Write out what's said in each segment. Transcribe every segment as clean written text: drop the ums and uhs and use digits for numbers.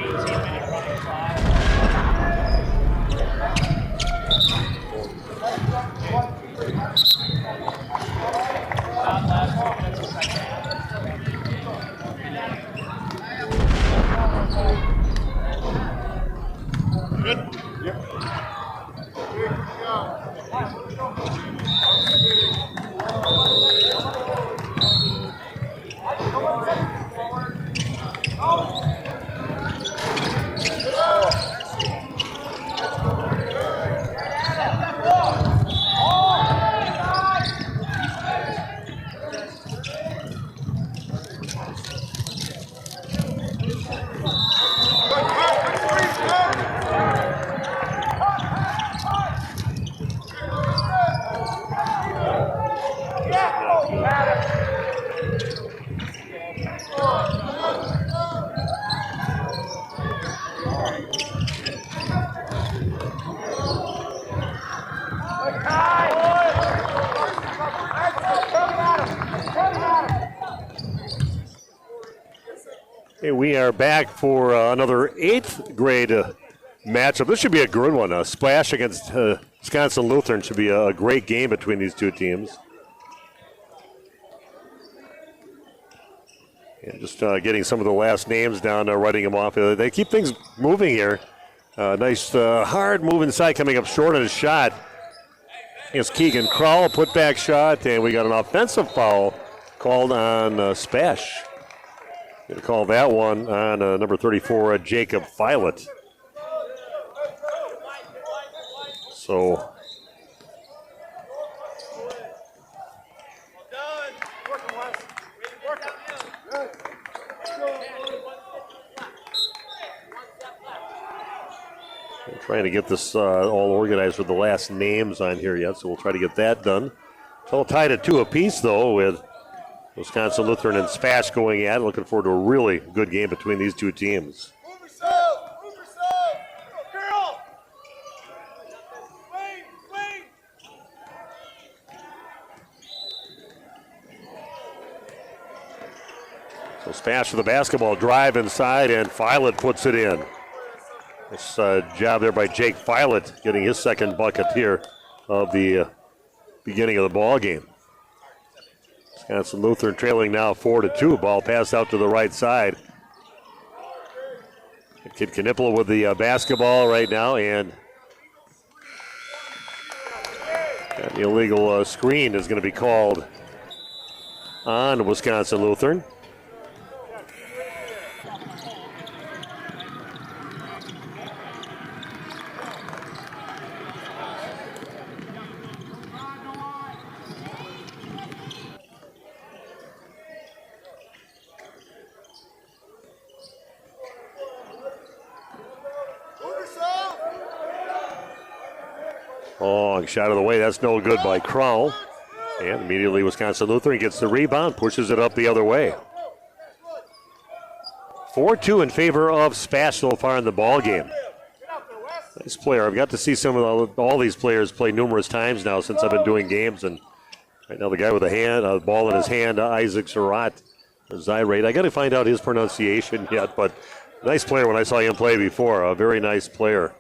18-minute running clock. About last 2 minutes of second half. Good. Yep. Hey, we are back for another 8th grade matchup. This should be a good one. SPASH against Wisconsin Lutheran should be a great game between these two teams. And just getting some of the last names down, writing them off. They keep things moving here. Nice hard move inside, coming up short on his shot. It's Keegan Kroll, a putback shot, and we got an offensive foul called on SPASH. Going to call that one on number 34, Jacob Filet. So I'm trying to get this all organized with the last names on here yet, so we'll try to get that done. It's all tied at 2 apiece, though, with Wisconsin Lutheran and SPASH going at it. Looking forward to a really good game between these two teams. Move yourself! Move yourself! Girl! Wait! So SPASH with the basketball, drive inside, and Filet puts it in. Nice job there by Jake Filet, getting his second bucket here of the beginning of the ball game. Wisconsin Lutheran trailing now 4-2. Ball passed out to the right side. Kid Knipple with the basketball right now, and the illegal screen is going to be called on Wisconsin Lutheran. Long shot of the way. That's no good by Kroll. And immediately Wisconsin Lutheran gets the rebound, pushes it up the other way. 4-2 in favor of SPASH so far in the ball game. Nice player. I've got to see some of all these players play numerous times now since I've been doing games. And right now the guy with the ball in his hand, Isaac Surratt, Zyrate. I got to find out his pronunciation yet, but nice player when I saw him play before. A very nice player.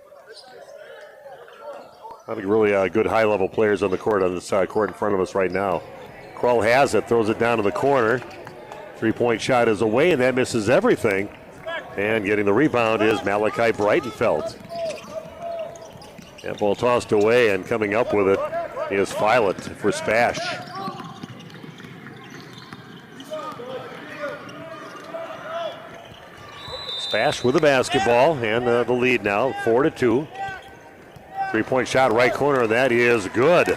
I think really good high-level players on the court court in front of us right now. Kroll has it, throws it down to the corner. Three-point shot is away, and that misses everything. And getting the rebound is Malachi Breitenfeld. That ball tossed away, and coming up with it is Filet for SPASH. SPASH with the basketball, and the lead now, 4-2. Three-point shot, right corner, that is good.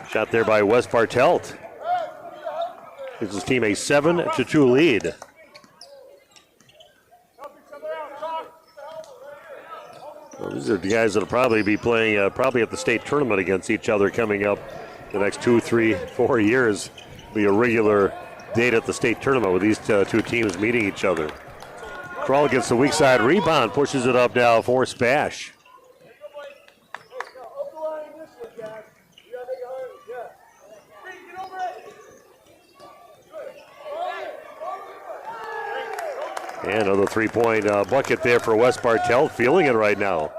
Shot there by Wes Bartelt. Gives his team a 7-2 lead. Well, these are the guys that will probably be playing probably at the state tournament against each other coming up the next 2, 3, 4 years. Be a regular date at the state tournament with these two teams meeting each other. Kroll gets the weak side rebound, pushes it up now for SPASH. And another three-point bucket there for Wes Bartelt, feeling it right now.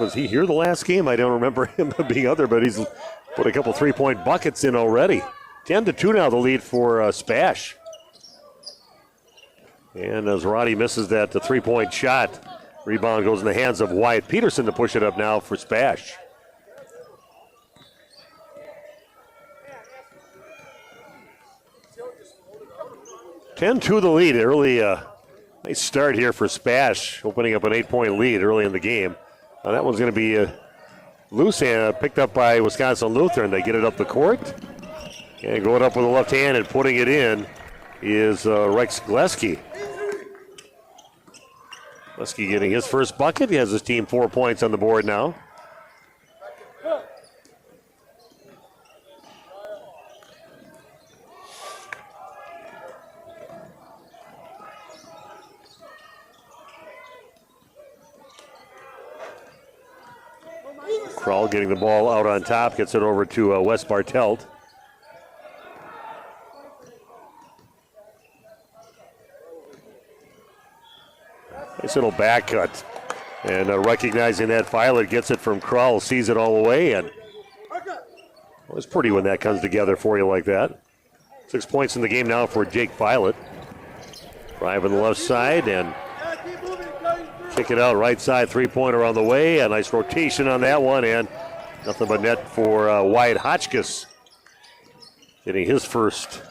Was he here the last game? I don't remember him being other, but he's put a couple three-point buckets in already. 10-2 now the lead for SPASH. And as Roddy misses that three-point shot, rebound goes in the hands of Wyatt Peterson to push it up now for SPASH. 10-2 the lead. Early, nice start here for SPASH, opening up an 8-point lead early in the game. That one's going to be loose and picked up by Wisconsin Lutheran. They get it up the court. And going up with the left hand and putting it in is Rex Gleski. Gleski getting his first bucket. He has his team 4 points on the board now. Krull getting the ball out on top, gets it over to Wes Bartelt. Nice little back cut. And recognizing that, Filet gets it from Krull, sees it all the way, and well, it's pretty when that comes together for you like that. 6 points in the game now for Jake Filet. Drive on the left side and kick it out right side, three-pointer on the way. A nice rotation on that one, and nothing but net for Wyatt Hotchkiss. Getting his first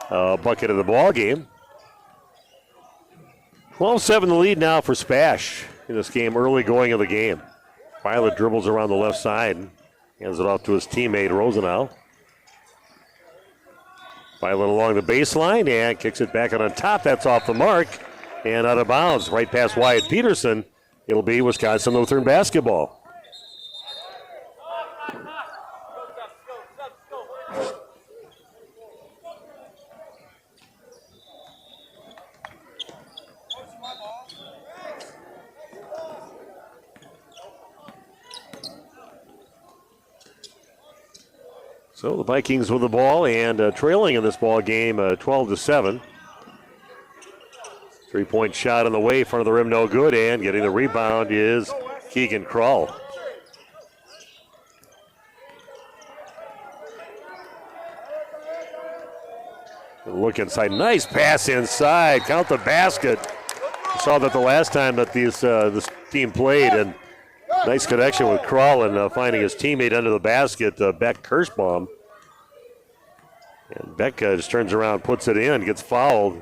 bucket of the ball game. 12-7 the lead now for SPASH in this game, early going of the game. Filet dribbles around the left side, hands it off to his teammate Rosenau. Filet along the baseline and kicks it back out on top. That's off the mark. And out of bounds, right past Wyatt Peterson. It'll be Wisconsin Lutheran basketball. So the Vikings with the ball and trailing in this ball game 12-7. Three-point shot on the way, front of the rim, no good, and getting the rebound is Keegan Krull. Look inside, nice pass inside, count the basket. Saw that the last time that this team played, and nice connection with Krull and finding his teammate under the basket, Beck Kirschbaum. And Beck just turns around, puts it in, gets fouled.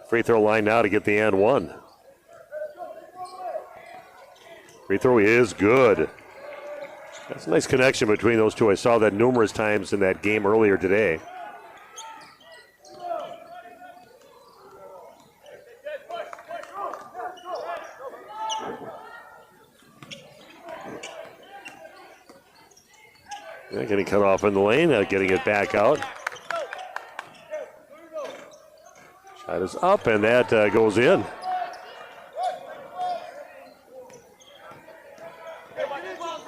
Free throw line now to get the and one. Free throw is good. That's a nice connection between those two. I saw that numerous times in that game earlier today. Yeah, getting cut off in the lane, getting it back out. Shot is up, and that goes in.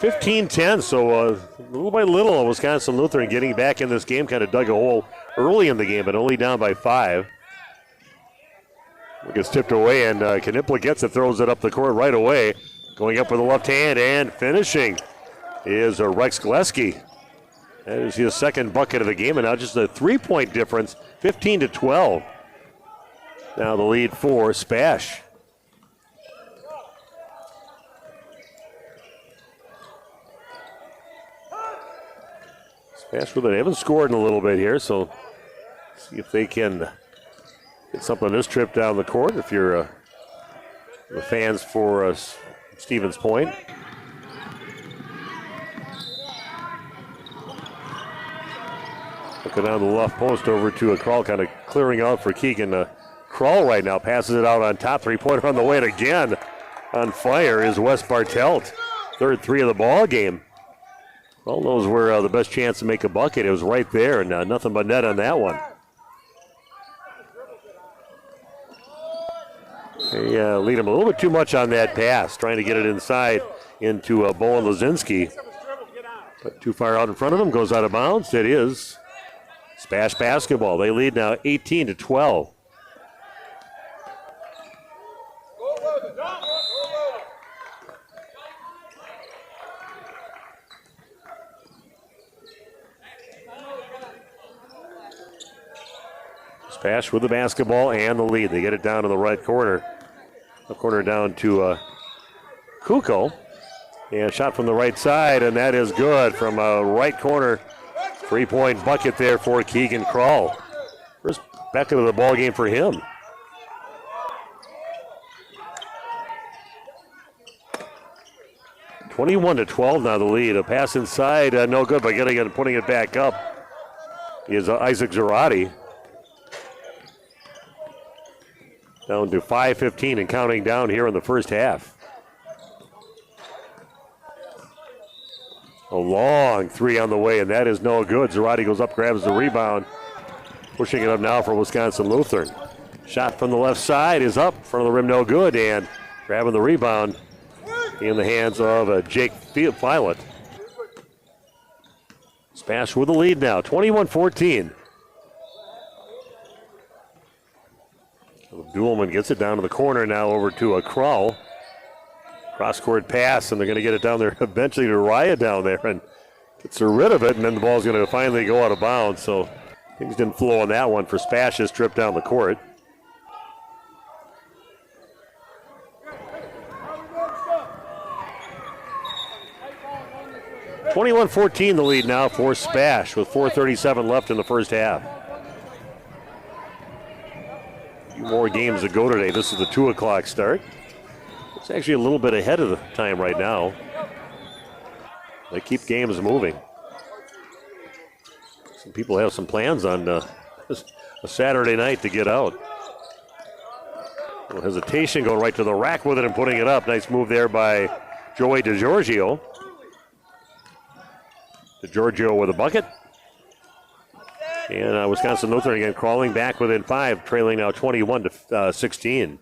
(15-10), so little by little, Wisconsin Lutheran getting back in this game, kind of dug a hole early in the game, but only down by 5. It gets tipped away, and Knipla gets it, throws it up the court right away. Going up with the left hand and finishing is Rex Gleski. That is his second bucket of the game, and now just a 3-point difference, 15-12. Now the lead for SPASH. SPASH they haven't scored in a little bit here, so see if they can get something this trip down the court if you're the fans for Stevens Point. Looking down the left post over to a Krull, kind of clearing out for Keegan. Krull right now passes it out on top. 3-pointer on the way, and again on fire is Wes Bartelt. Third 3 of the ball game. Krull knows where the best chance to make a bucket. It was right there, and nothing but net on that one. They lead him a little bit too much on that pass, trying to get it inside into Bowen Lazinski. But too far out in front of him, goes out of bounds. It is SPASH basketball. They lead now 18-12. SPASH with the basketball and the lead. They get it down to the right corner. The corner down to Kuko. And shot from the right side, and that is good from a right corner. 3-point bucket there for Keegan Kroll. First bucket of the ball game for him. (21-12) now the lead. A pass inside, no good, but getting it and putting it back up is Isaac Zarate. Down to 5:15 and counting down here in the first half. A long three on the way, and that is no good. Zarate goes up, grabs the rebound. Pushing it up now for Wisconsin Lutheran. Shot from the left side is up, front of the rim, no good, and grabbing the rebound in the hands of Jake Filet. SPASH with the lead now, 21-14. Duelman gets it down to the corner now over to a Kroll. Cross-court pass, and they're going to get it down there eventually to Raya down there, and gets rid of it, and then the ball's going to finally go out of bounds. So things didn't flow on that one for SPASH's trip down the court. (21-14) the lead now for SPASH with 4:37 left in the first half. A few more games to go today. This is the 2 o'clock start. It's actually a little bit ahead of the time right now. They keep games moving. Some people have some plans on a Saturday night to get out. A little hesitation, going right to the rack with it and putting it up. Nice move there by Joey DiGiorgio. DiGiorgio with a bucket. And Wisconsin Lutheran again crawling back within 5, trailing now 21-16.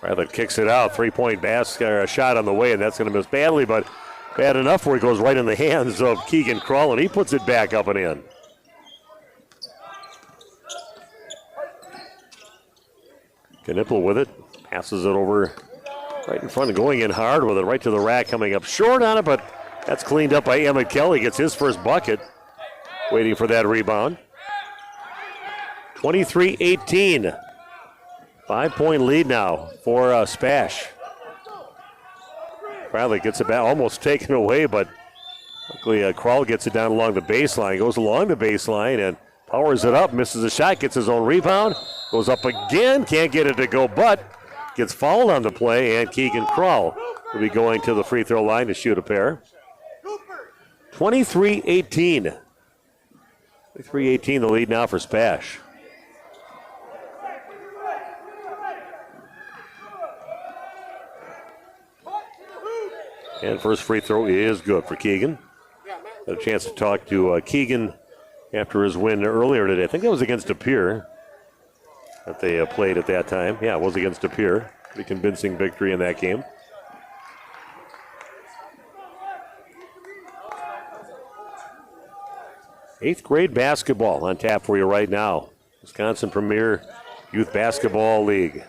Rather kicks it out. 3-point basket, shot on the way, and that's going to miss badly, but bad enough where it goes right in the hands of Keegan Kroll, and he puts it back up and in. Knippel with it, passes it over right in front, going in hard with it, right to the rack, coming up short on it, but that's cleaned up by Emmett Kelly. Gets his first bucket, waiting for that rebound. 23-18. 5-point lead now for SPASH. Bradley gets it back, almost taken away, but luckily Kroll gets it down along the baseline. Goes along the baseline and powers it up, misses a shot, gets his own rebound, goes up again, can't get it to go, but gets fouled on the play, and Keegan Kroll will be going to the free throw line to shoot a pair. 23-18. 23-18, the lead now for SPASH. And first free throw is good for Keegan. Had a chance to talk to Keegan after his win earlier today. I think that was against De Pere that they played at that time. Yeah, it was against De Pere. Pretty convincing victory in that game. Eighth grade basketball on tap for you right now. Wisconsin Premier Youth Basketball League.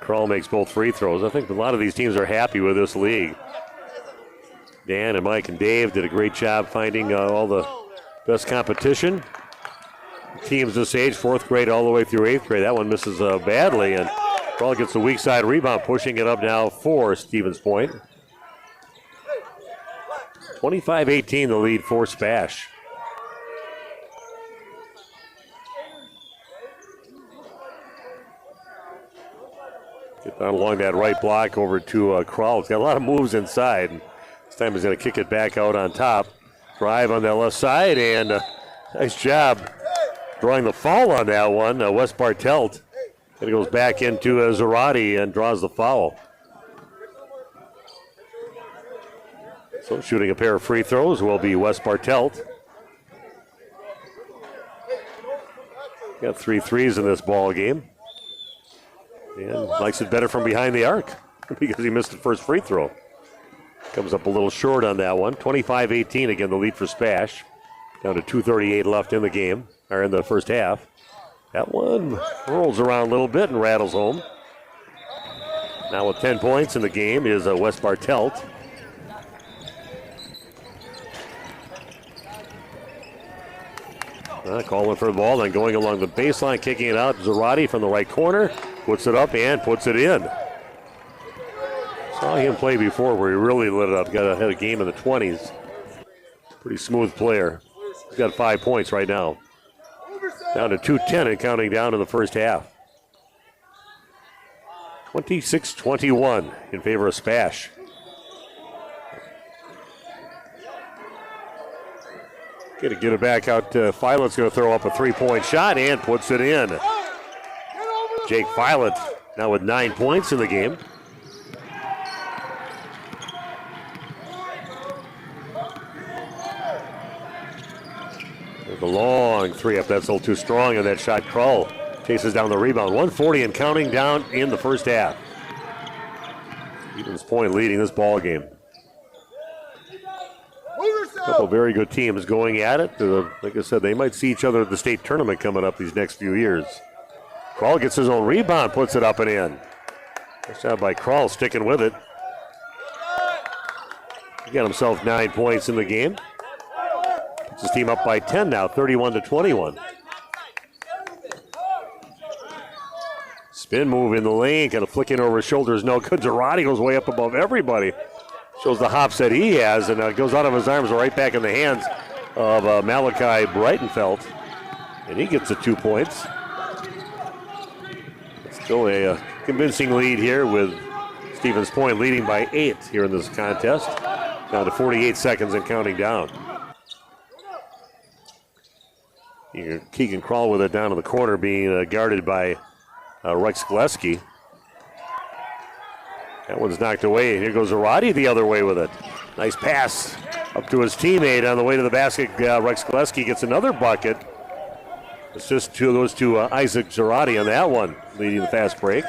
Kroll makes both free throws. I think a lot of these teams are happy with this league. Dan and Mike and Dave did a great job finding all the best competition. Teams this age, 4th grade all the way through 8th grade. That one misses badly, and Kroll gets the weak side rebound, pushing it up now for Stevens Point. 25-18 the lead for SPASH. Get down along that right block over to Kroll. He's got a lot of moves inside. This time he's going to kick it back out on top. Drive on that left side, and nice job drawing the foul on that one. Wes Bartelt. And it goes back into Zarate and draws the foul. So shooting a pair of free throws will be Wes Bartelt. Got 3 threes in this ball game. And likes it better from behind the arc because he missed the first free throw. Comes up a little short on that one. 25-18 again, the lead for SPASH. Down to 2:38 left in the game, or in the first half. That one rolls around a little bit and rattles home. Now with 10 points in the game is West Bartelt. Calling for the ball, then going along the baseline, kicking it out. Zarate from the right corner, puts it up and puts it in. Saw him play before where he really lit it up. Had a game in the 20s. Pretty smooth player. He's got 5 points right now. Down to 2:10 and counting down in the first half. 26-21 in favor of SPASH. Going to get it back out. Filet's going to throw up a three-point shot and puts it in. Jake Filet now with 9 points in the game. There's a long three up. That's a little too strong on that shot. Krull chases down the rebound. 140 and counting down in the first half. Stevens Point leading this ball game. A couple of very good teams going at it. Like I said, they might see each other at the state tournament coming up these next few years. Krull gets his own rebound, puts it up and in. Nice job by Krull, sticking with it. He got himself 9 points in the game. Puts his team up by 10 now, 31-21. Spin move in the lane, kind of flicking over his shoulders. No good. Zarate goes way up above everybody. Shows the hops that he has, and goes out of his arms right back in the hands of Malachi Breitenfeld. And he gets the 2 points. Still a convincing lead here with Stevens Point leading by 8 here in this contest. Down to 48 seconds and counting down. Keegan Krull with it down in the corner, being guarded by Rex Gillespie. That one's knocked away, and here goes Zarate the other way with it. Nice pass up to his teammate on the way to the basket. Rex Gillespie gets another bucket. Assist goes to Isaac Zarate on that one, leading the fast break.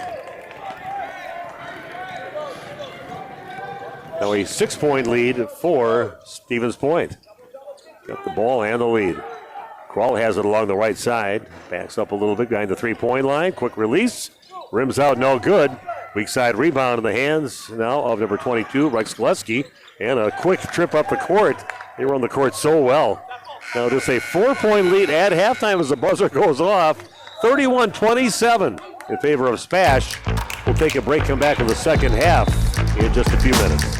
Now a 6-point lead for Stevens Point. Got the ball and the lead. Krull has it along the right side. Backs up a little bit behind the three-point line. Quick release. Rims out, no good. Weak side rebound in the hands now of number 22, Rex Gillespie. And a quick trip up the court. They run the court so well. Now just a 4-point lead at halftime as the buzzer goes off. 31-27 in favor of SPASH. We'll take a break, come back in the second half in just a few minutes.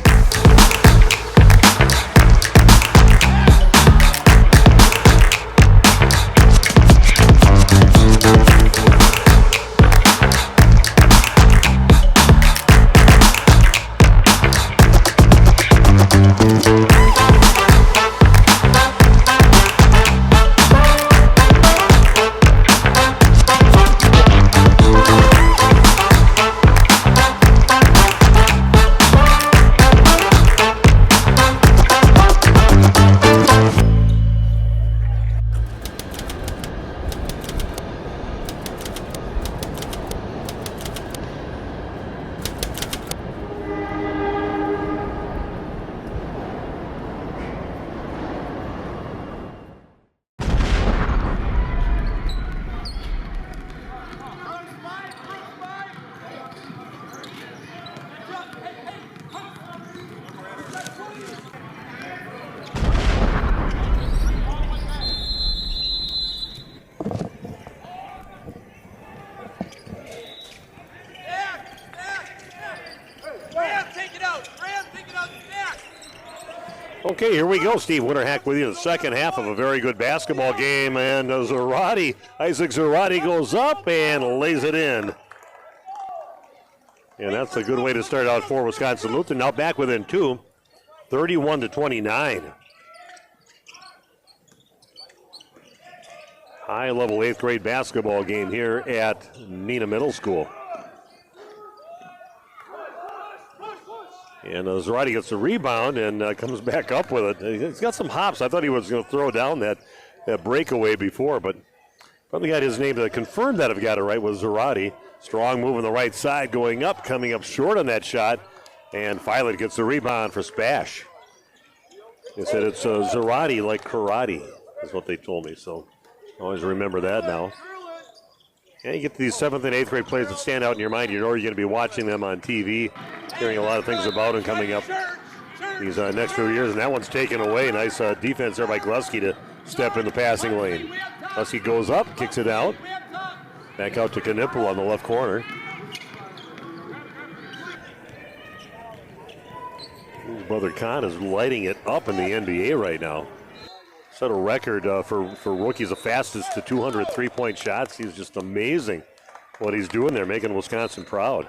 Okay, here we go. Steve Winterhack with you in the second half of a very good basketball game. And Zarate, Isaac Zarate goes up and lays it in. And that's a good way to start out for Wisconsin Lutheran. Now back within 2, 31-29. High-level 8th grade basketball game here at Neenah Middle School. And Zarate gets the rebound and comes back up with it. He's got some hops. I thought he was going to throw down that breakaway before, but probably got his name to confirm that I've got it right was Zarate. Strong move on the right side, going up, coming up short on that shot. And Filet gets the rebound for SPASH. They said it's Zarate like karate, is what they told me. So always remember that now. And you get these 7th and 8th grade players that stand out in your mind. You know you're going to be watching them on TV, hearing a lot of things about them coming up these next few years. And that one's taken away. Nice defense there by Glusky to step in the passing lane. Glusky goes up, kicks it out. Back out to Knipple on the left corner. His brother Khan is lighting it up in the NBA right now. Set a record for rookies, the fastest to 200 3-point shots. He's just amazing what he's doing there, making Wisconsin proud.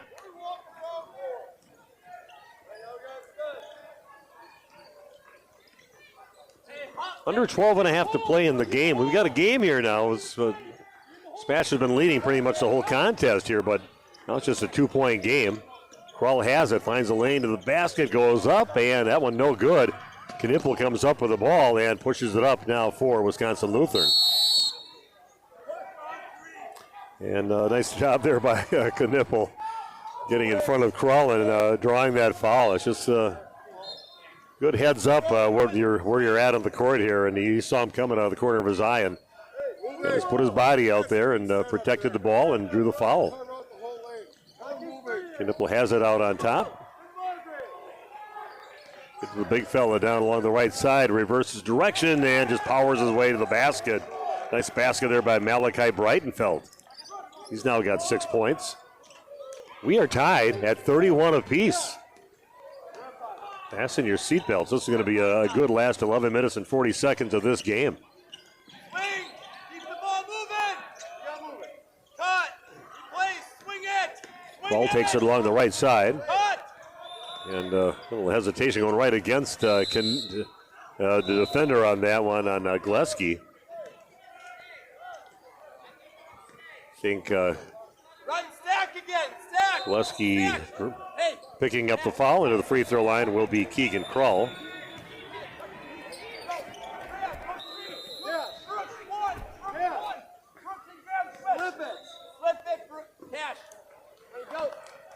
Under 12 and a half to play in the game. We've got a game here now. SPASH has been leading pretty much the whole contest here, but now it's just a 2-point game. Krull has it, finds a lane to the basket, goes up, and that one no good. Knipple comes up with the ball and pushes it up now for Wisconsin Lutheran. And nice job there by Knipple getting in front of Krull and drawing that foul. It's just good heads up where you're at on the court here, and he saw him coming out of the corner of his eye and just put his body out there and protected the ball and drew the foul. Knipple has it out on top. Gets the big fella down along the right side, reverses direction, and just powers his way to the basket. Nice basket there by Malachi Breitenfeld. He's now got 6 points. We are tied at 31 apiece. Fasten your seatbelts. This is going to be a good last 11 minutes and 40 seconds of this game. Swing! Keep the ball moving! Yeah, moving. Cut! Place! Swing it! Ball takes it along the right side. Cut! And a little hesitation going right against the defender on that one on Glusky. I think Run, stack again! Stack! Glusky Stack. Hey! picking up the foul into the free throw line will be Keegan Krull.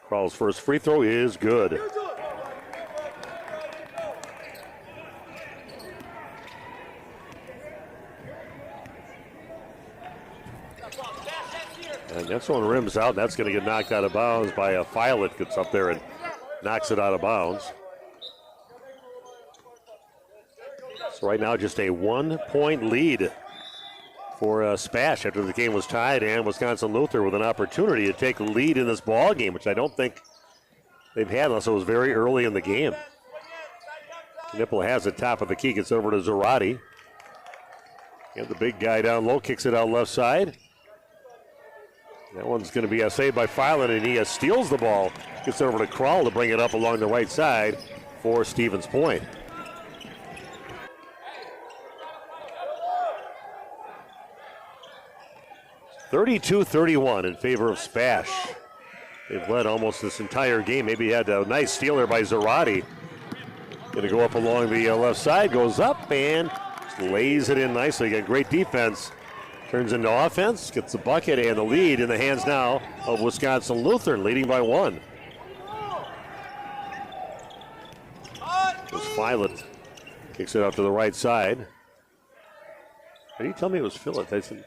Krull's first free throw is good. And that's one rims out. That's going to get knocked out of bounds by a Filet. Gets up there and knocks it out of bounds. So right now just a 1-point lead for SPASH after the game was tied, and Wisconsin Luther with an opportunity to take the lead in this ball game, which I don't think they've had unless it was very early in the game. Knipple has it top of the key, gets over to Zarate. And the big guy down low kicks it out left side. That one's going to be saved by Filet, and he steals the ball. Gets over to Krull to bring it up along the right side for Stevens Point. (32-31) in favor of SPASH. They've led almost this entire game. Maybe had a nice steal there by Zarate. Going to go up along the left side, goes up and lays it in nicely. Again, great defense. Turns into offense, gets the bucket and the lead in the hands now of Wisconsin Lutheran, leading by 1. This Filet kicks it out to the right side. Did you tell me it was Filet? I said,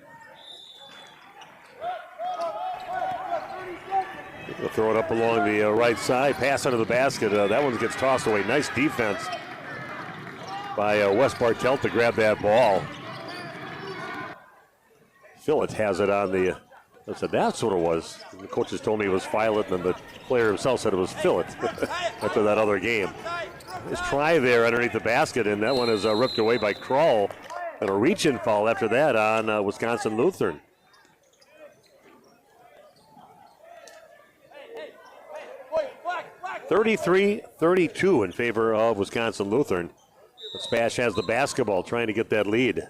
they'll throw it up along the right side, pass under the basket. That one gets tossed away. Nice defense by Wes Bartelt to grab that ball. Filet has it on the, I said that's what it was. The coaches told me it was Filet, and then the player himself said it was Filet after that other game. Nice try there underneath the basket, and that one is ripped away by Krull. And a reach-in foul after that on Wisconsin Lutheran. Hey, 33-32 in favor of Wisconsin Lutheran. SPASH has the basketball, trying to get that lead.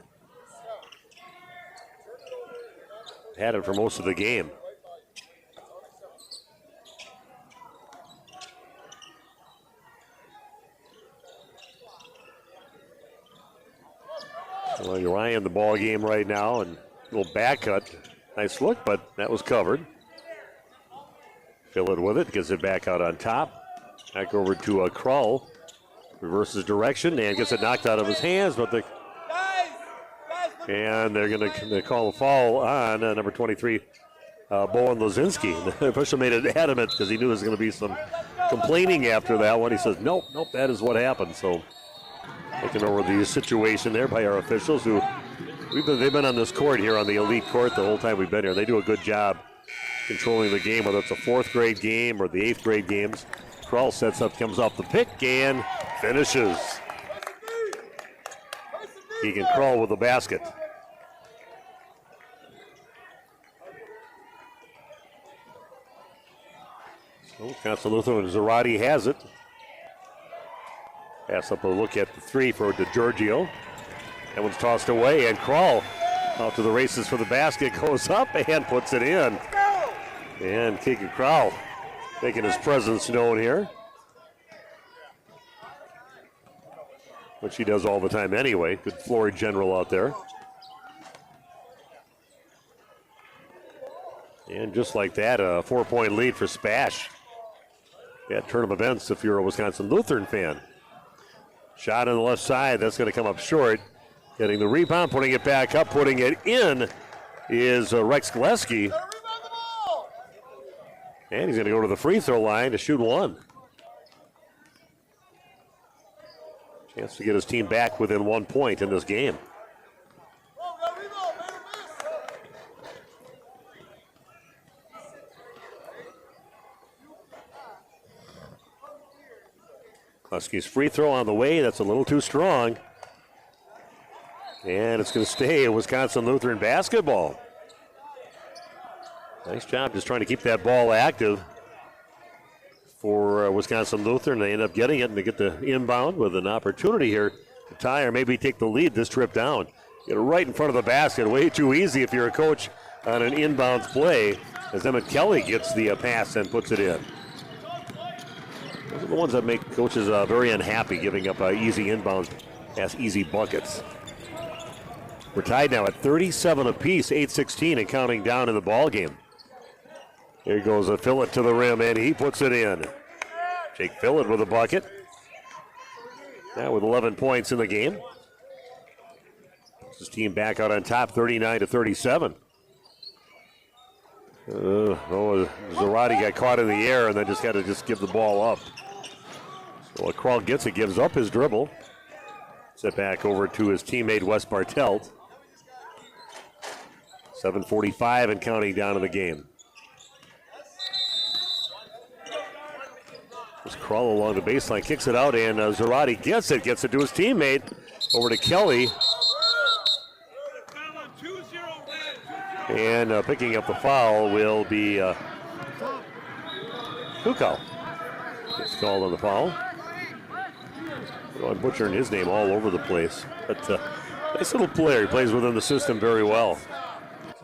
Had it for most of the game. Well, you're eyeing the ball game right now, and a little back cut. Nice look, but that was covered. Filet with it, gets it back out on top. Back over to Krull. Reverses direction and gets it knocked out of his hands, but and they're going to call a foul on number 23, Bowen Lozinski. The official made it adamant because he knew there was going to be some complaining after that one. He says, nope, that is what happened. So taking over the situation there by our officials who they've been on this court here on the elite court the whole time we've been here. They do a good job controlling the game, whether it's a 4th grade game or the 8th grade games. Krull sets up, comes off the pick, and finishes. Keegan Krull with the basket. So Wisconsin Lutheran Zarate has it. Pass up a look at the 3 for DiGiorgio. That one's tossed away, and Krull out to the races for the basket, goes up and puts it in. And Keegan Krull making his presence known here, which he does all the time anyway. Good floor general out there. And just like that, a 4-point lead for SPASH. Yeah, tournament events if you're a Wisconsin Lutheran fan. Shot on the left side, that's going to come up short. Getting the rebound, putting it back up, putting it in is Rex Gillespie. And he's going to go to the free throw line to shoot one. Chance to get his team back within 1 point in this game. Gillespie's free throw on the way. That's a little too strong. And it's going to stay in Wisconsin Lutheran basketball. Nice job just trying to keep that ball active for Wisconsin Lutheran. They end up getting it, and they get the inbound with an opportunity here to tie or maybe take the lead this trip down. Get it right in front of the basket. Way too easy if you're a coach on an inbounds play, as Emmett Kelly gets the pass and puts it in. Those are the ones that make coaches very unhappy, giving up easy inbounds, pass, easy buckets. We're tied now at 37 apiece, 8:16 and counting down in the ball game. Here goes a Fillett to the rim, and he puts it in. Jake Fillett with a bucket. Now with 11 points in the game. Puts his team back out on top, 39-37. Zarate got caught in the air and then just got to give the ball up. So Krull gets it, gives up his dribble. Set back over to his teammate Wes Bartelt. 7:45 and counting down in the game. Just Krull along the baseline, kicks it out, and Zarate gets it to his teammate. Over to Kelly. And picking up the foul will be Kukau. Gets called on the foul. I'm butchering his name all over the place. But nice little player. He plays within the system very well.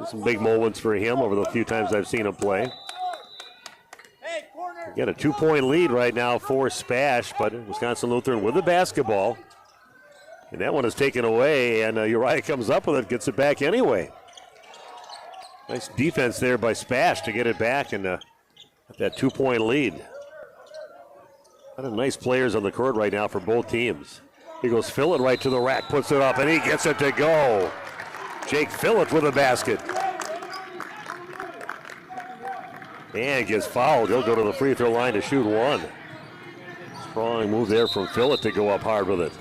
Some big moments for him over the few times I've seen him play. Again, a 2-point lead right now for SPASH, but Wisconsin Lutheran with the basketball. And that one is taken away, and Uriah comes up with it, gets it back anyway. Nice defense there by SPASH to get it back and that 2-point lead. A lot of nice players on the court right now for both teams. He goes Fillett right to the rack, puts it up, and he gets it to go. Jake Fillett with a basket. And gets fouled. He'll go to the free throw line to shoot one. Strong move there from Fillett to go up hard with it.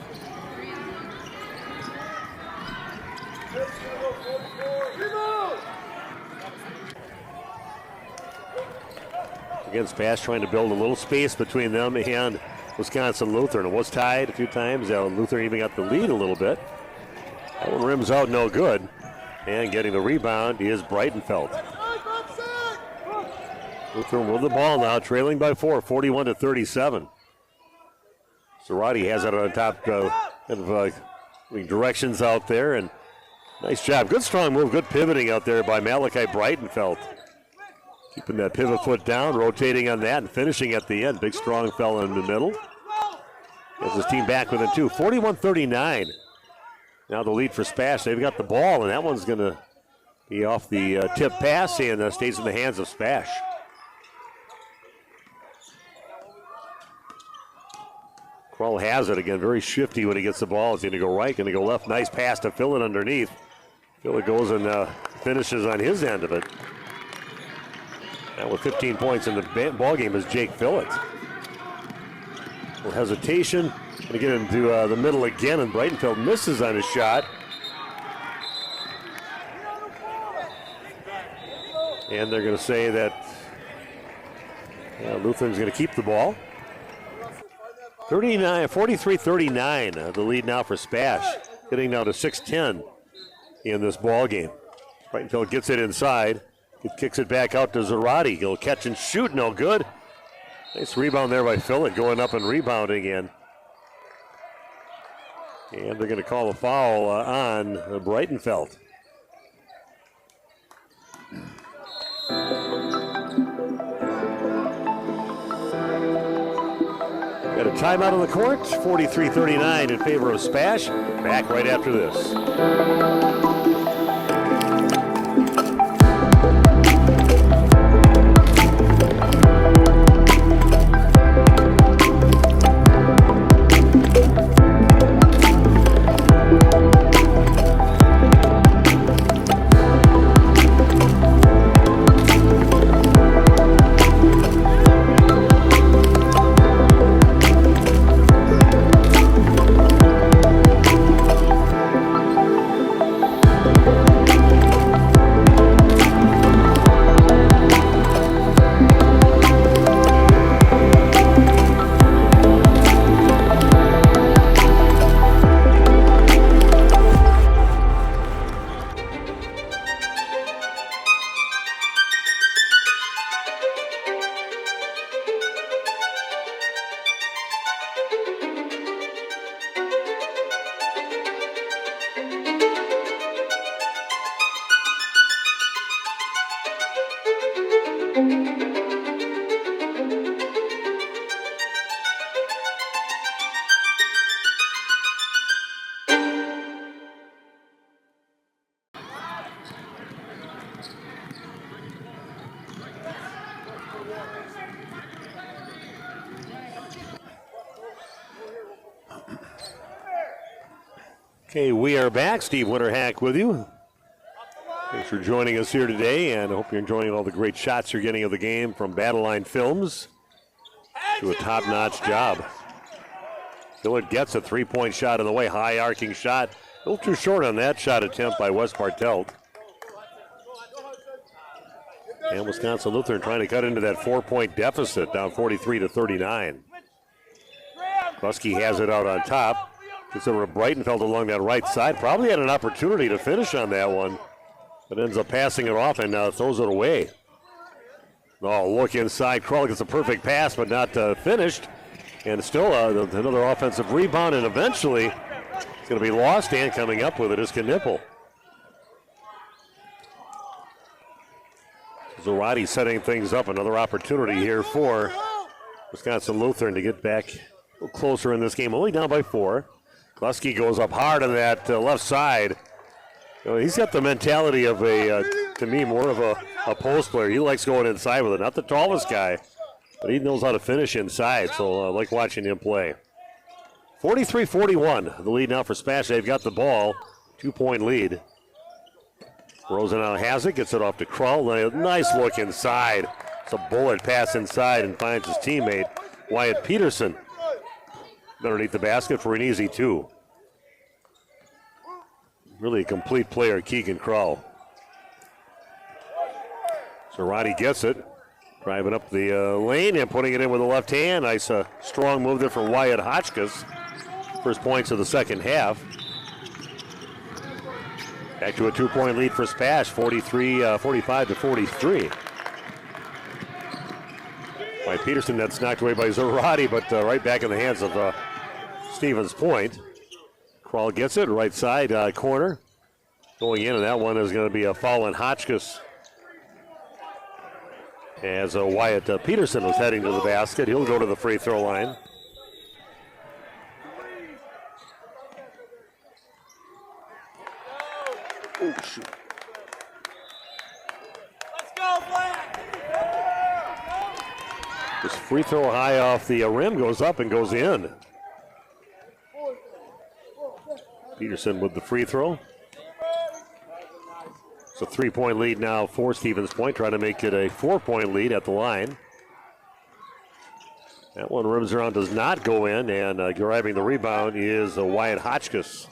Again, SPASH trying to build a little space between them and Wisconsin Lutheran. It was tied a few times. Lutheran even got the lead a little bit. That one rims out no good. And getting the rebound is Breitenfeld. Lutheran with the ball now, trailing by 4, 41-37. Zarate has it on top directions out there, and nice job. Good strong move, good pivoting out there by Malachi Breitenfeld. Keeping that pivot foot down, rotating on that, and finishing at the end. Big strong fella in the middle. Gets his team back within 2, 41-39. Now the lead for SPASH. They've got the ball, and that one's going to be off the tip pass and stays in the hands of SPASH. Krull has it again, very shifty when he gets the ball. He's going to go right, going to go left. Nice pass to Fillett underneath. Fillett goes and finishes on his end of it. Now with 15 points in the ball game is Jake Fillett. A little hesitation. Going to get into the middle again, and Breitenfeld misses on his shot. And they're going to say that Lutheran's going to keep the ball. 43-39, the lead now for SPASH. Getting now to 6-10 in this ball game. Breitenfeld gets it inside. He kicks it back out to Zarate. He'll catch and shoot, no good. Nice rebound there by Fillett, going up and rebounding in. And they're going to call a foul on Breitenfeld. Got a timeout on the court, 43-39 in favor of SPASH. Back right after this. Okay, we are back. Steve Winterhack with you. Thanks for joining us here today, and I hope you're enjoying all the great shots you're getting of the game from Battle Line Films. Do a top-notch job. Fillett gets a three-point shot in the way, high arcing shot. A little too short on that shot attempt by Wes Bartelt. And Wisconsin Lutheran trying to cut into that 4-point deficit, down 43-39. Buskey has it out on top. Gets over to Breitenfeld along that right side. Probably had an opportunity to finish on that one, but ends up passing it off and throws it away. Oh, look inside. Krull gets a perfect pass, but not finished. And still another offensive rebound, and eventually it's going to be lost, and coming up with it is Knippel. Zarate setting things up. Another opportunity here for Wisconsin Lutheran to get back a little closer in this game. Only down by 4. Buskey goes up hard on that left side. You know, he's got the mentality of to me, more of a post player. He likes going inside with it. Not the tallest guy, but he knows how to finish inside, so I like watching him play. 43-41, the lead now for SPASH. They've got the ball, 2-point lead. Rosenau has it, gets it off to Krull. Nice look inside. It's a bullet pass inside and finds his teammate, Wyatt Peterson, underneath the basket for an easy 2. Really a complete player, Keegan Krull. Zarate gets it, driving up the lane and putting it in with the left hand. Nice strong move there for Wyatt Hotchkiss. First points of the second half. Back to a 2-point lead for SPASH, 45-43. By Peterson, that's knocked away by Zarate, but right back in the hands of Stevens Point. Krull gets it, right side corner. Going in, and that one is going to be a foul on Hotchkiss. As Wyatt Peterson was heading to the basket, he'll go to the free throw line. Oh, shoot. Let's go, Black! This free throw high off the rim goes up and goes in. Peterson with the free throw. a 3-point lead now for Stevens Point, trying to make it a 4-point lead at the line. That one rims around, does not go in, and grabbing the rebound is Wyatt Hotchkiss.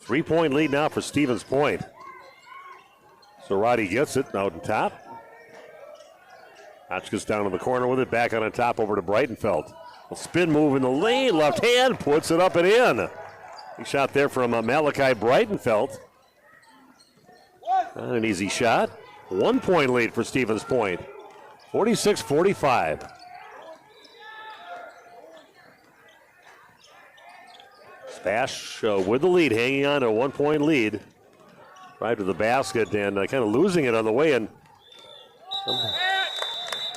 3-point lead now for Stevens Point. So Roddy gets it out on top. Hotchkiss down in the corner with it, back on top over to Breitenfeld. A spin move in the lane, left hand, puts it up and in. Big shot there from Malachi Breitenfeld. Not an easy shot. 1-point lead for Stevens Point. 46-45. SPASH with the lead, hanging on to a 1-point lead. Right to the basket and kind of losing it on the way in.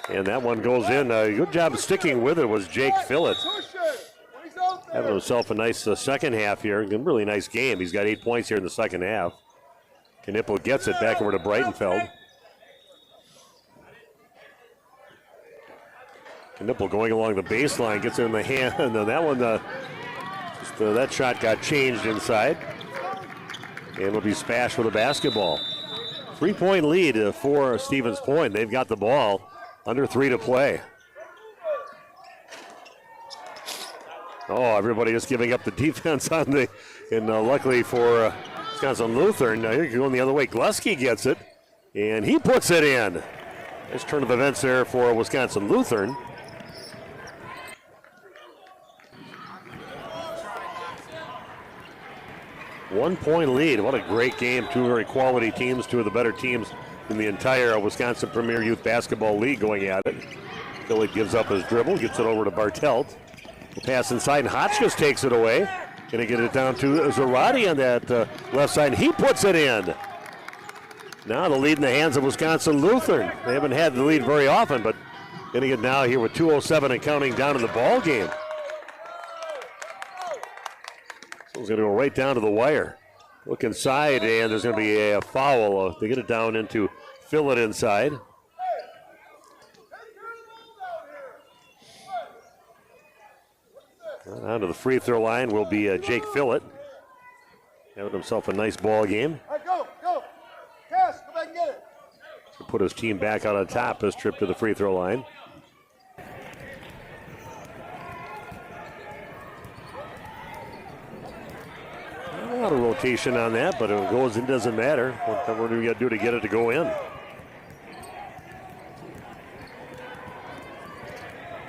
And that one goes in. Good job sticking with it was Jake Fillett. Having himself a nice second half here. A really nice game. He's got 8 points here in the second half. Knipple gets it back over to Breitenfeld. Knipple going along the baseline, gets it in the hand, and then that one, that shot got changed inside. And it'll be SPASH with a basketball. 3-point lead for Stevens Point. They've got the ball. Under 3 to play. Oh, everybody just giving up the defense on the, and luckily for Wisconsin Lutheran, here going the other way. Glusky gets it, and he puts it in. Nice turn of events there for Wisconsin Lutheran. One-point lead. What a great game. Two very quality teams, two of the better teams in the entire Wisconsin Premier Youth Basketball League going at it. Billy gives up his dribble, gets it over to Bartelt. The pass inside, and Hotchkiss takes it away. Going to get it down to Zarate on that left side, and he puts it in. Now the lead in the hands of Wisconsin Lutheran. They haven't had the lead very often, but going to get now here with 2:07 and counting down in the ball game. So it's going to go right down to the wire. Look inside, and there's going to be a foul. They get it down into Fillett inside. Down to the free throw line will be Jake Fillett. Having himself a nice ball game. All right, go. Cash, go back and get it. To put his team back out on top this trip to the free throw line. A lot of rotation on that, but it goes in, doesn't matter. What do we got to do to get it to go in?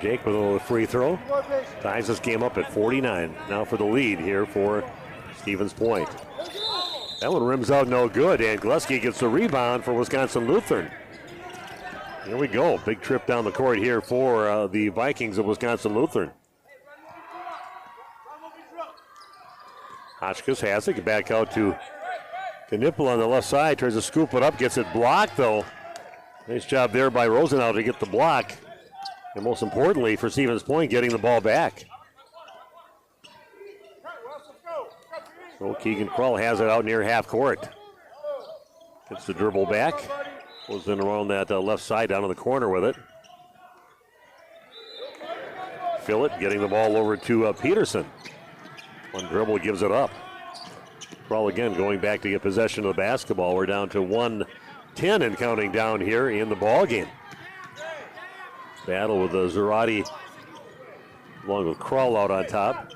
Jake with a little free throw. Ties this game up at 49. Now for the lead here for Stevens Point. That one rims out no good, and Glusky gets the rebound for Wisconsin Lutheran. Here we go. Big trip down the court here for the Vikings of Wisconsin Lutheran. Hotchkiss has it. Get back out to Knipple on the left side. Tries to scoop it up. Gets it blocked, though. Nice job there by Rosenau to get the block. And most importantly for Stevens Point, getting the ball back. So Keegan Krull has it out near half court. Gets the dribble back. Goes in around that left side down in the corner with it. Fillett getting the ball over to Peterson. One dribble gives it up. Krull again going back to get possession of the basketball. We're down to 1:10 and counting down here in the ball game. Battle with Zarate along with Krull out on top.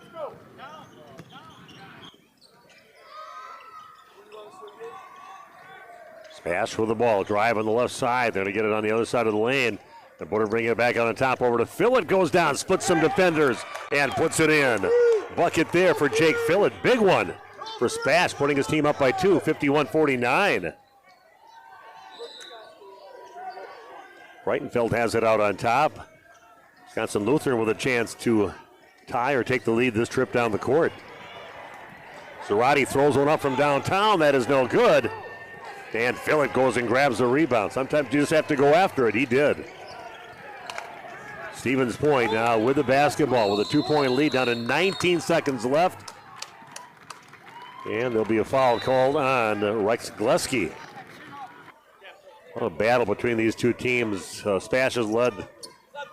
SPASH with the ball. Drive on the left side. They're going to get it on the other side of the lane. The Border bringing it back on the top over to Fillett. Goes down, splits some defenders, and puts it in. Bucket there for Jake Fillett. Big one for SPASH, putting his team up by 2, 51-49. Breitenfeld has it out on top. Wisconsin Lutheran with a chance to tie or take the lead this trip down the court. Zarate throws one up from downtown. That is no good. Dan Fillett goes and grabs the rebound. Sometimes you just have to go after it. He did. Stevens Point now with the basketball with a 2-point lead down to 19 seconds left. And there'll be a foul called on Rex Glusky. What a battle between these two teams. SPASH has led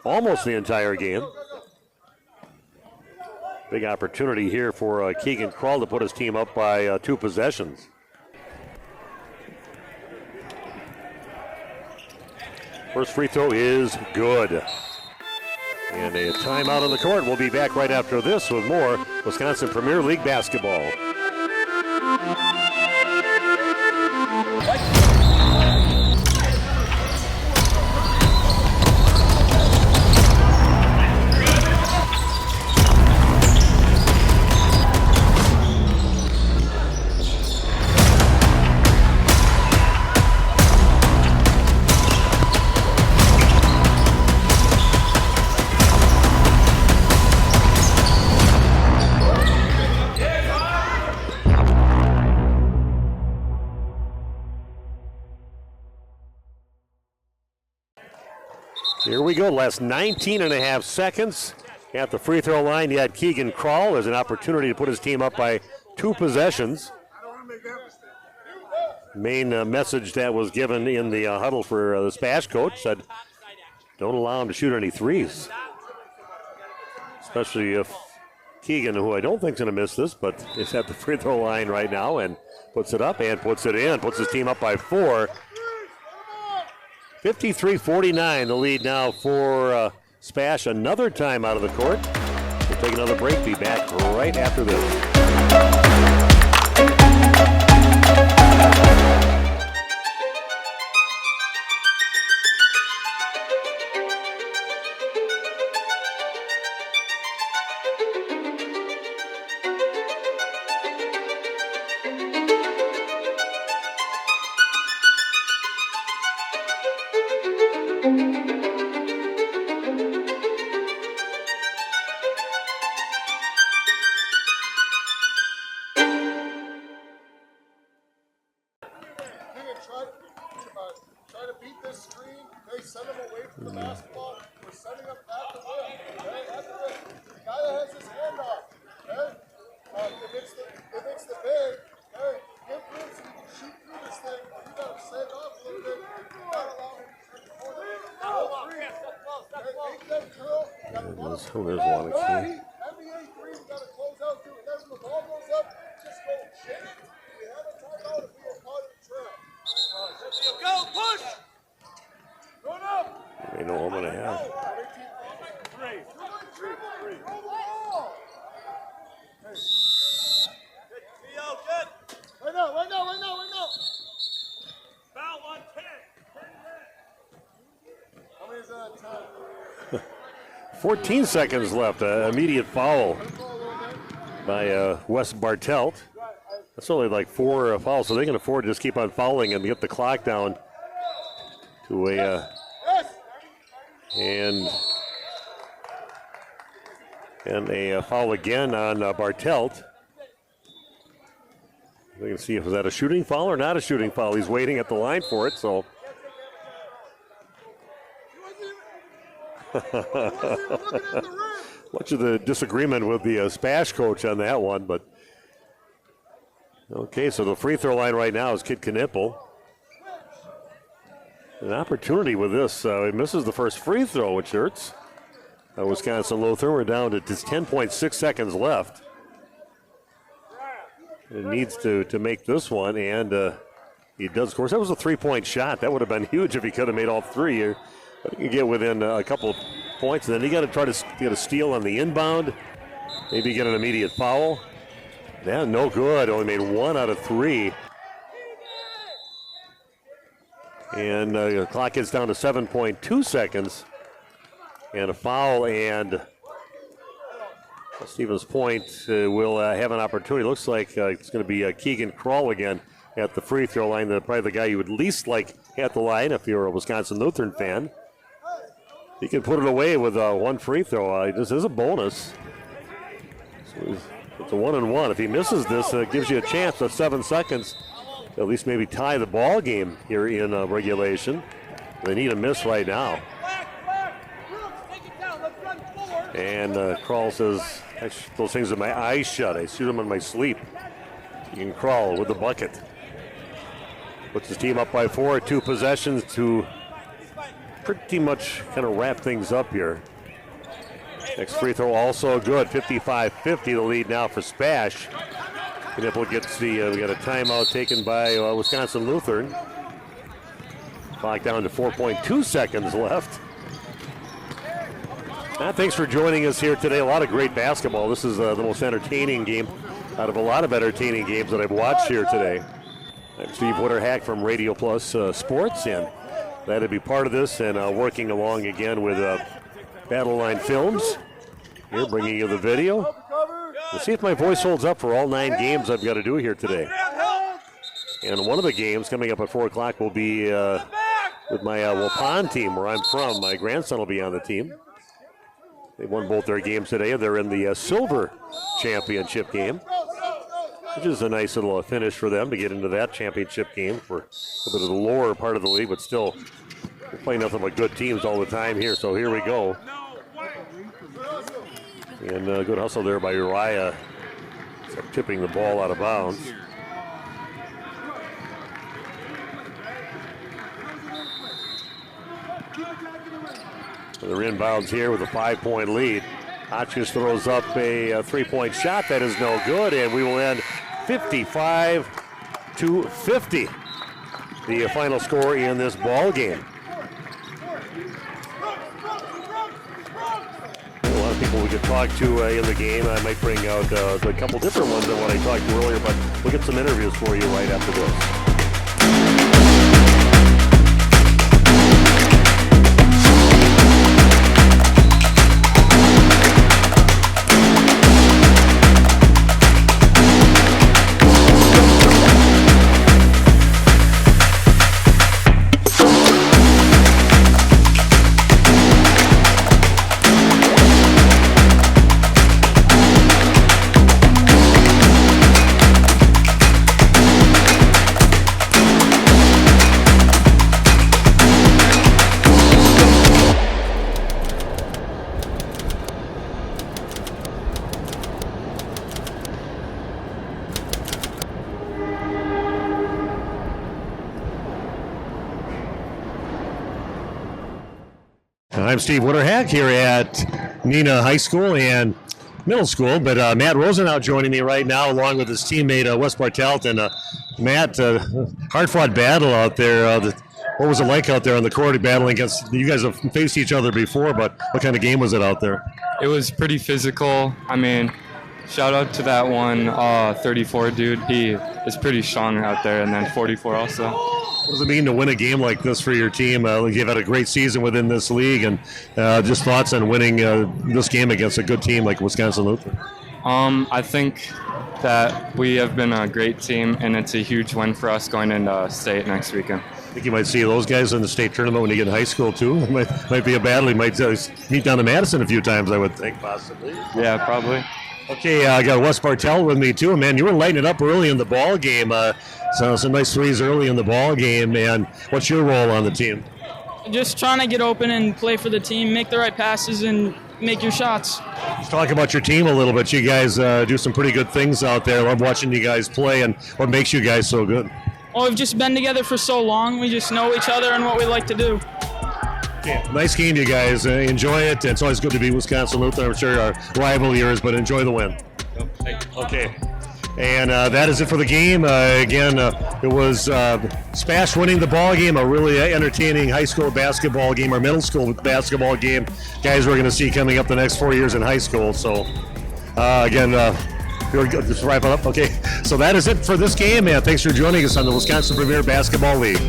almost the entire game. Big opportunity here for Keegan Krull to put his team up by 2 possessions. First free throw is good. And a timeout on the court. We'll be back right after this with more Wisconsin Premier League basketball. Here we go, last 19 and a half seconds. At the free throw line, you had Keegan Krall as an opportunity to put his team up by 2 possessions. Main message that was given in the huddle for the SPASH coach said, don't allow him to shoot any threes. Especially if Keegan, who I don't think is going to miss this, but is at the free throw line right now and puts it up and puts it in, puts his team up by 4. 53-49, the lead now for SPASH. Another time out of the court. We'll take another break. Be back right after this. Try to beat this screen. They send him away from the basketball. We're setting up at the rim. Okay? At the rim. The guy that has his hand off. Okay? If it's the big, hey, give room so you can shoot through this thing. You got to set it off a little bit. You got to allow him to turn the corner. Make that curl. You got to run up. There's one. NBA 3, you got to close out too. And then when the ball goes up, just go shake it. We have a timeout if we are caught in the trail. Go, push! Run up! They know I'm going to have. Three. Good. Right now. Foul on 10. How many is that on 10? 14 seconds left. Immediate foul by Wes Bartelt. That's only like 4 fouls, so they can afford to just keep on fouling and get the clock down to a and a foul again on Bartelt. We can see if is that a shooting foul or not a shooting foul. He's waiting at the line for it, so. Much of the disagreement with the SPASH coach on that one, but okay, so the free throw line right now is Kid Knipple. An opportunity with this. He misses the first free throw, which hurts. Wisconsin Lutheran, we're down to just 10.6 seconds left. It needs to make this one, and he does. Of course, that was a 3-point shot. That would have been huge if he could have made all 3 here. But he can get within a couple points, and then you got to try to get a steal on the inbound. Maybe get an immediate foul. Yeah, no good. Only made 1 out of 3. And the clock gets down to 7.2 seconds. And a foul, and Stevens Point will have an opportunity. Looks like it's going to be Keegan Krall again at the free throw line. Probably the guy you would least like at the line if you're a Wisconsin Lutheran fan. He can put it away with 1 free throw. This is a bonus. So it's a 1-and-1. If he misses this, it gives you a chance of 7 seconds to at least maybe tie the ball game here in regulation. They need a miss right now. And Krall says, I shoot those things with my eyes shut. I shoot them in my sleep. You can Krall with the bucket. Puts his team up by 4, 2 possessions to pretty much kind of wrap things up here. Next free throw also good, 55-50, the lead now for SPASH. Knipple gets we got a timeout taken by Wisconsin Lutheran. Clock down to 4.2 seconds left. Thanks for joining us here today. A lot of great basketball. This is the most entertaining game out of a lot of entertaining games that I've watched here today. I'm Steve Witterhack from Radio Plus Sports, and glad to be part of this and working along again with Battle Line Films. Here, bringing you the video. We'll see if my voice holds up for all 9 games I've got to do here today. And one of the games coming up at 4 o'clock will be with my Waupun team, where I'm from. My grandson will be on the team. They won both their games today. They're in the silver championship game, which is a nice little finish for them to get into that championship game for a bit of the lower part of the league, but still we play nothing but good teams all the time here. So here we go. And good hustle there by Uriah, tipping the ball out of bounds. They're inbounds here with a 5-point lead. Hotchkiss throws up a 3-point shot. That is no good, and we will end 55-50. The final score in this ball game. A lot of people we could talk to in the game. I might bring out a couple different ones than what I talked to earlier, but we'll get some interviews for you right after this. I'm Steve Witterhack here at Neenah High School and Middle School, but Matt Rosenau joining me right now along with his teammate Wes Bartelt. And Matt, hard-fought battle out there. What was it like out there on the court battling against, you guys have faced each other before, but what kind of game was it out there? It was pretty physical. I mean, shout out to that one 34 dude. He is pretty strong out there, and then 44 also. What does it mean to win a game like this for your team? You've had a great season within this league, and just thoughts on winning this game against a good team like Wisconsin Lutheran. I think that we have been a great team, and it's a huge win for us going into state next weekend. I think you might see those guys in the state tournament when you get in high school, too. It might be a battle. You might meet down to Madison a few times, I would think, possibly. Yeah, probably. Okay, I got Wes Bartelt with me, too. Man, you were lighting it up early in the ball game. So some nice threes early in the ball game, man. What's your role on the team? Just trying to get open and play for the team, make the right passes, and make your shots. Let's talk about your team a little bit. You guys do some pretty good things out there. I love watching you guys play, and what makes you guys so good? Well, we've just been together for so long. We just know each other and what we like to do. Yeah, nice game, you guys. Enjoy it. It's always good to be Wisconsin Lutheran. I'm sure our rival years, but enjoy the win. Okay. And that is it for the game. Again, it was SPASH winning the ball game, a really entertaining high school basketball game, or middle school basketball game. Guys we're going to see coming up the next 4 years in high school. So, again, just wrap it up. Okay, so that is it for this game, and thanks for joining us on the Wisconsin Premier Basketball League.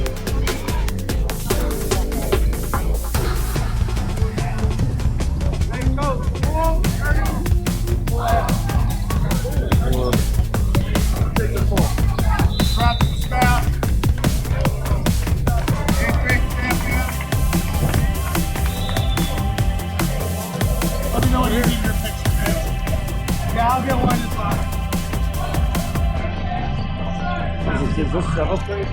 I'll get one this time. Is this 7th grade?